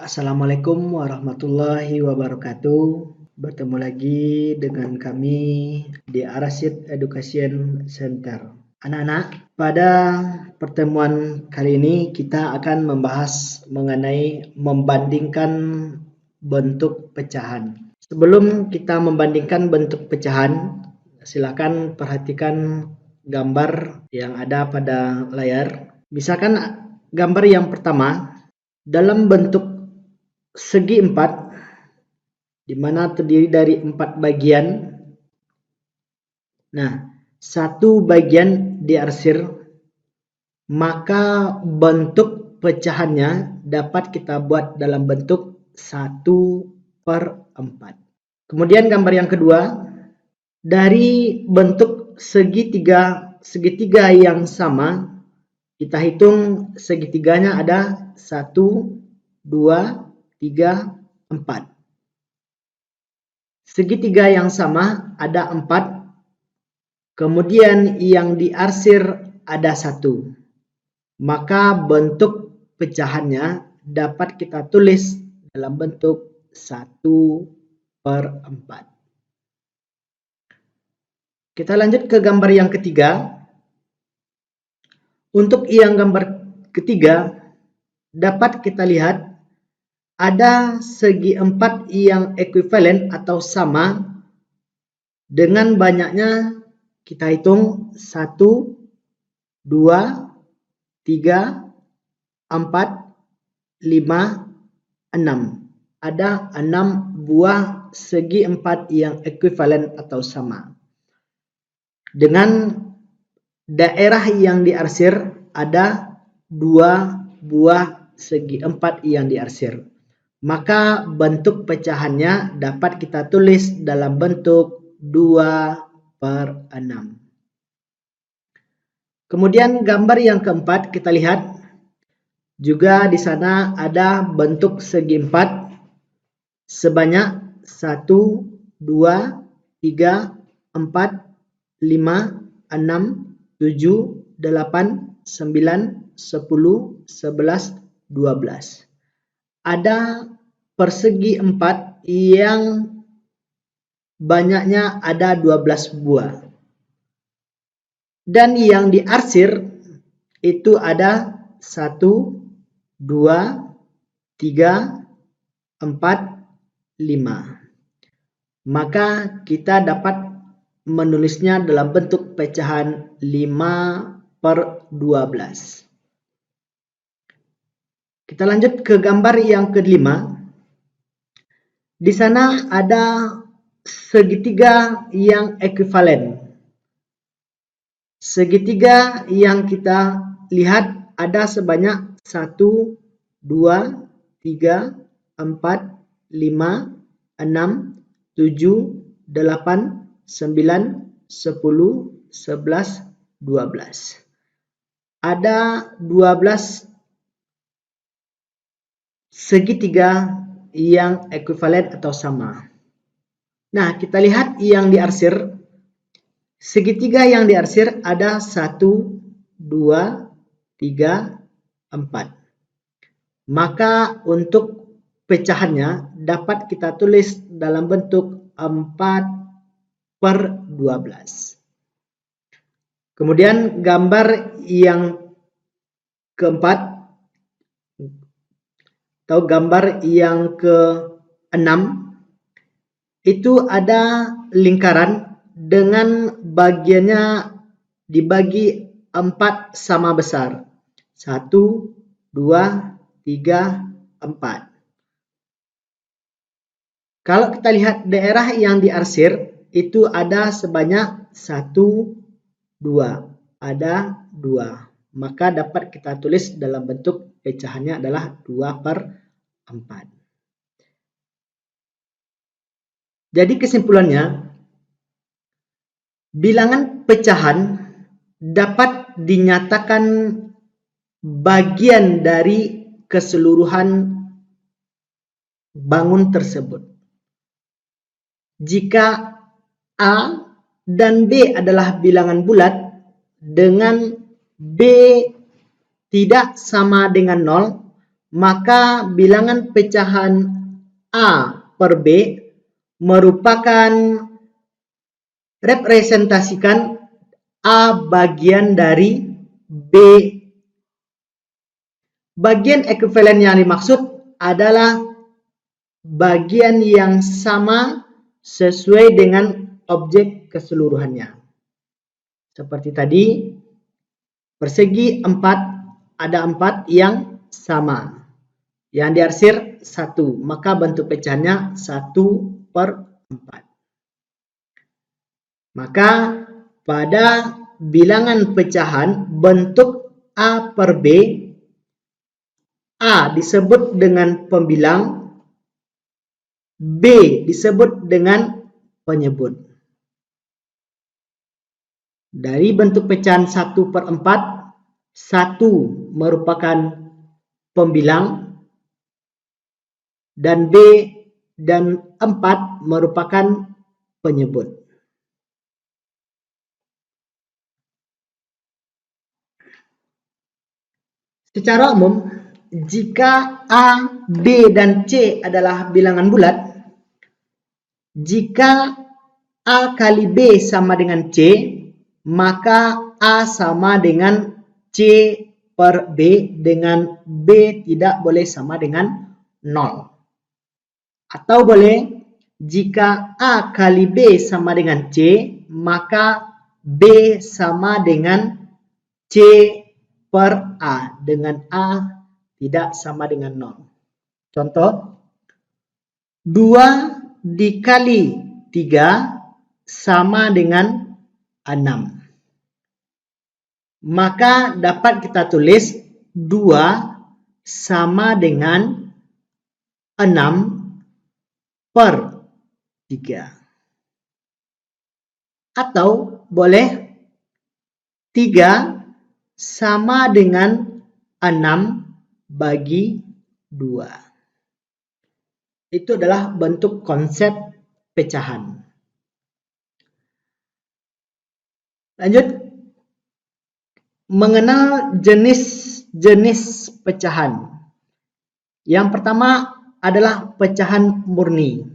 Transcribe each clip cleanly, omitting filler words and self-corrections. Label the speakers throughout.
Speaker 1: Assalamualaikum warahmatullahi wabarakatuh. Bertemu lagi dengan kami di Arasid Education Center. Anak-anak, pada pertemuan kali ini kita akan membahas mengenai membandingkan bentuk pecahan. Sebelum kita membandingkan bentuk pecahan, silakan perhatikan gambar yang ada pada layar. Misalkan gambar yang pertama dalam bentuk segi 4, di mana terdiri dari 4 bagian. Nah, satu bagian diarsir, maka bentuk pecahannya dapat kita buat dalam bentuk 1/4. Kemudian gambar yang kedua, dari bentuk segitiga yang sama, kita hitung segitiganya ada 1, 2, 3, 4. Segitiga yang sama ada 4. Kemudian yang diarsir ada 1. Maka bentuk pecahannya dapat kita tulis dalam bentuk 1/4. Kita lanjut ke gambar yang ketiga. Untuk yang gambar ketiga, dapat kita lihat ada segi 4 yang ekuivalen atau sama. Dengan banyaknya kita hitung 1, 2, 3, 4, 5, 6. Ada 6 buah segi 4 yang ekuivalen atau sama. Dengan daerah yang diarsir ada 2 buah segi 4 yang diarsir. Maka bentuk pecahannya dapat kita tulis dalam bentuk 2/6. Kemudian gambar yang keempat kita lihat. Juga di sana ada bentuk segi 4 sebanyak 1, 2, 3, 4, 5, 6, 7, 8, 9, 10, 11, 12. Ada persegi 4 yang banyaknya ada 12 buah. Dan yang diarsir itu ada 1, 2, 3, 4, 5. Maka kita dapat menulisnya dalam bentuk pecahan 5/12. Kita lanjut ke gambar yang kelima. Di sana ada segitiga yang ekuivalen. Segitiga yang kita lihat ada sebanyak 1, 2, 3, 4, 5, 6, 7, 8, 9, 10, 11, 12. Ada 12 segitiga yang ekuivalen atau sama. Nah, kita lihat yang diarsir. Segitiga yang diarsir ada 1, 2, 3, 4. Maka untuk pecahannya dapat kita tulis dalam bentuk 4/12. Kemudian gambar yang keempat atau gambar yang ke-6 itu ada lingkaran dengan bagiannya dibagi 4 sama besar. 1, 2, 3, 4. Kalau kita lihat daerah yang diarsir itu ada sebanyak 1, 2. Ada 2. Maka dapat kita tulis dalam bentuk pecahannya adalah 2/4. Jadi kesimpulannya, bilangan pecahan dapat dinyatakan bagian dari keseluruhan bangun tersebut. Jika A dan B adalah bilangan bulat dengan B tidak sama dengan 0, maka bilangan pecahan A per B merupakan representasikan A bagian dari B. Bagian ekuivalen yang dimaksud adalah bagian yang sama sesuai dengan objek keseluruhannya. Seperti tadi, persegi 4 ada 4 yang sama. Yang diarsir 1, maka bentuk pecahannya 1/4. Maka pada bilangan pecahan bentuk A per B, A disebut dengan pembilang, B disebut dengan penyebut. Dari bentuk pecahan 1/4, 1 merupakan pembilang dan B dan 4 merupakan penyebut. Secara umum, jika A, B, dan C adalah bilangan bulat, jika A kali B sama dengan C, maka A sama dengan C per B dengan B tidak boleh sama dengan 0. Atau boleh, jika A kali B sama dengan C, maka B sama dengan C per A dengan A tidak sama dengan 0. Contoh, 2 dikali 3 sama dengan 6. Maka dapat kita tulis 2 sama dengan 6/3. Atau boleh 3 sama dengan 6/2. Itu adalah bentuk konsep pecahan. Lanjut, mengenal jenis-jenis pecahan. Yang pertama adalah pecahan murni.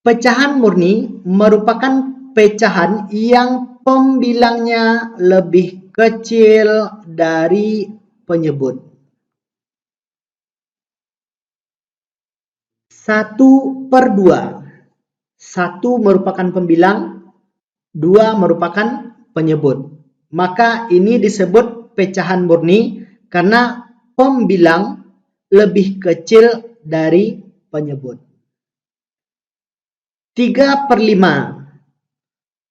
Speaker 1: Pecahan murni merupakan pecahan yang pembilangnya lebih kecil dari penyebut. 1/2. 1 merupakan pembilang, 2 merupakan penyebut. Maka ini disebut pecahan murni karena pembilang lebih kecil dari penyebut. 3/5.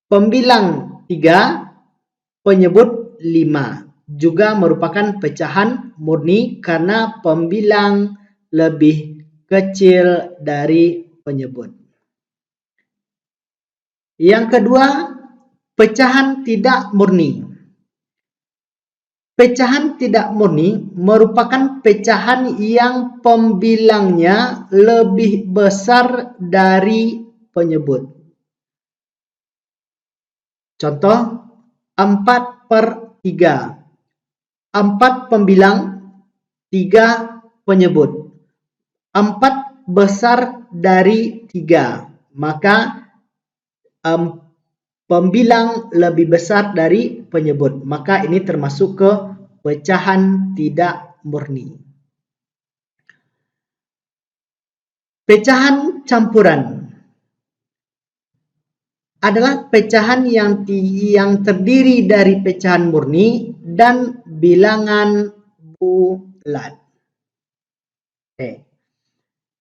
Speaker 1: Pembilang 3, penyebut 5. Juga merupakan pecahan murni karena pembilang lebih kecil dari penyebut. Yang kedua, pecahan tidak murni. Pecahan tidak murni merupakan pecahan yang pembilangnya lebih besar dari penyebut. Contoh, 4/3. 4 pembilang, 3 penyebut. 4 besar dari 3. Maka pembilang lebih besar dari penyebut. Maka ini termasuk ke pecahan tidak murni. Pecahan campuran adalah pecahan yang terdiri dari pecahan murni dan bilangan bulat.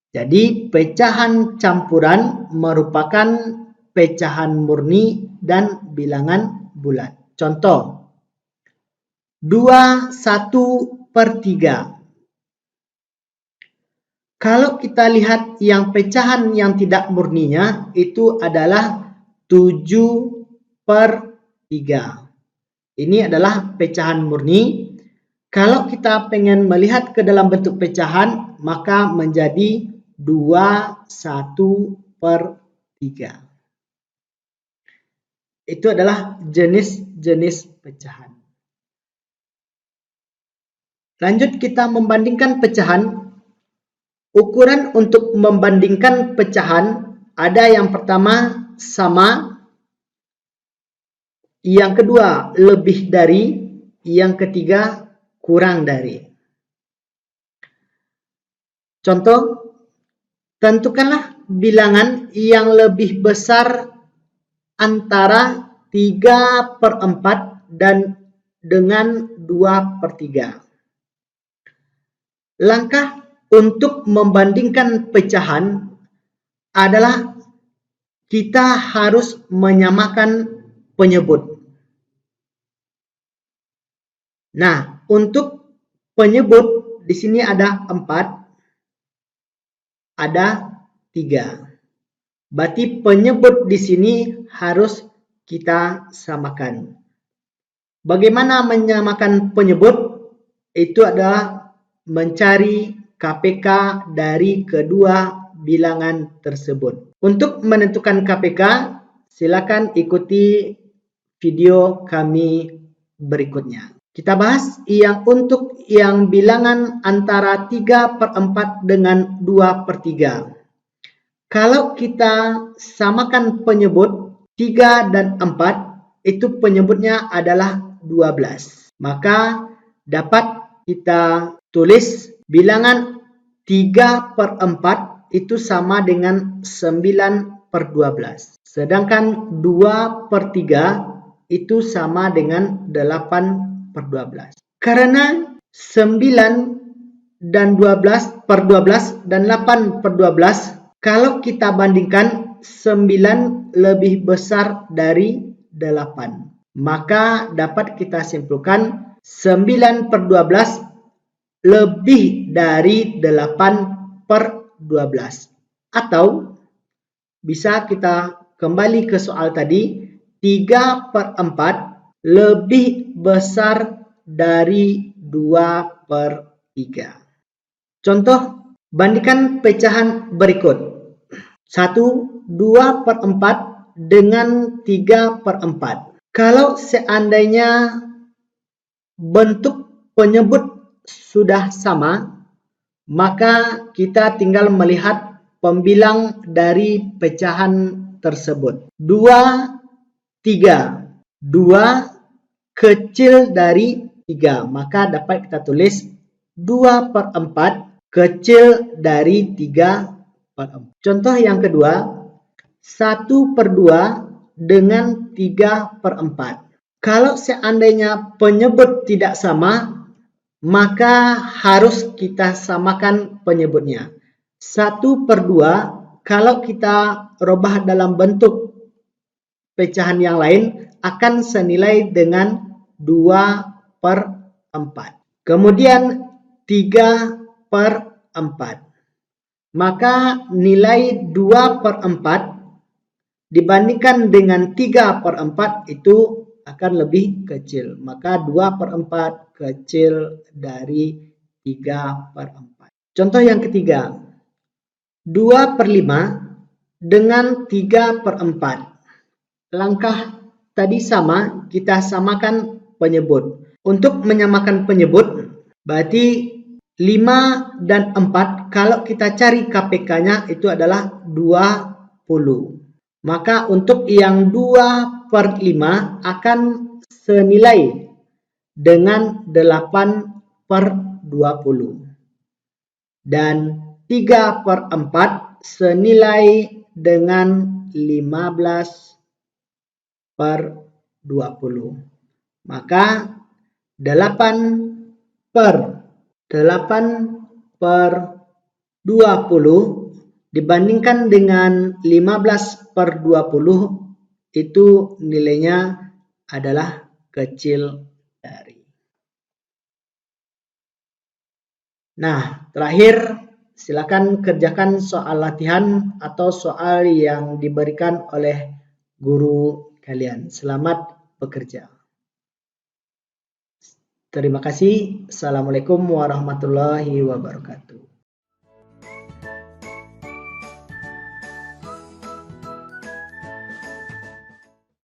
Speaker 1: Jadi pecahan campuran merupakan pecahan murni dan bilangan bulat. Contoh, 2/1/3. Kalau kita lihat yang pecahan yang tidak murninya itu adalah 7/3. Ini adalah pecahan murni. Kalau kita pengen melihat ke dalam bentuk pecahan, maka menjadi 2/1/3. Itu adalah jenis-jenis pecahan. Lanjut kita membandingkan pecahan. Ukuran untuk membandingkan pecahan ada yang pertama sama, yang kedua lebih dari, yang ketiga kurang dari. Contoh, tentukanlah bilangan yang lebih besar antara 3/4 dan dengan 2/3. Langkah untuk membandingkan pecahan adalah kita harus menyamakan penyebut. Nah, untuk penyebut di sini ada 4, ada 3. Berarti penyebut di sini harus kita samakan. Bagaimana menyamakan penyebut? Itu adalah mencari KPK dari kedua bilangan tersebut. Untuk menentukan KPK, silakan ikuti video kami berikutnya. Kita bahas untuk yang bilangan antara 3/4 dengan 2/3. Kalau kita samakan penyebut 3 dan 4, itu penyebutnya adalah 12. Maka dapat kita tulis bilangan 3/4 itu sama dengan 9/12. Sedangkan 2/3 itu sama dengan 8/12. Karena 9 dan 12/12 dan 8/12, kalau kita bandingkan 9 lebih besar dari 8. Maka dapat kita simpulkan 9/12 lebih dari 8/12. Atau bisa kita kembali ke soal tadi, 3/4 lebih besar dari 2/3. Contoh, bandingkan pecahan berikut. 1, 2/4 dengan 3/4. Kalau seandainya bentuk penyebut sudah sama, maka kita tinggal melihat pembilang dari pecahan tersebut. 2, 3. 2 kecil dari 3, maka dapat kita tulis 2/4 kecil dari 3/4. Contoh yang kedua, 1/2 dengan 3/4. Kalau seandainya penyebut tidak sama, maka harus kita samakan penyebutnya. 1/2 kalau kita rubah dalam bentuk pecahan yang lain akan senilai dengan 2/4. Kemudian 3/4. Maka nilai 2/4 dibandingkan dengan 3/4 itu akan lebih kecil. Maka 2/4 kecil dari 3/4. Contoh yang ketiga, 2/5 dengan 3/4. Langkah tadi sama, kita samakan penyebut. Untuk menyamakan penyebut, berarti 5 dan 4, kalau kita cari KPK-nya itu adalah 20. Maka untuk yang 2/5 akan senilai dengan 8/20. Dan 3/4 senilai dengan 15/20. Maka 8/20 dibandingkan dengan 15/20 itu nilainya adalah kecil dari. Nah, terakhir silakan kerjakan soal latihan atau soal yang diberikan oleh guru kalian. Selamat bekerja. Terima kasih. Assalamualaikum warahmatullahi wabarakatuh.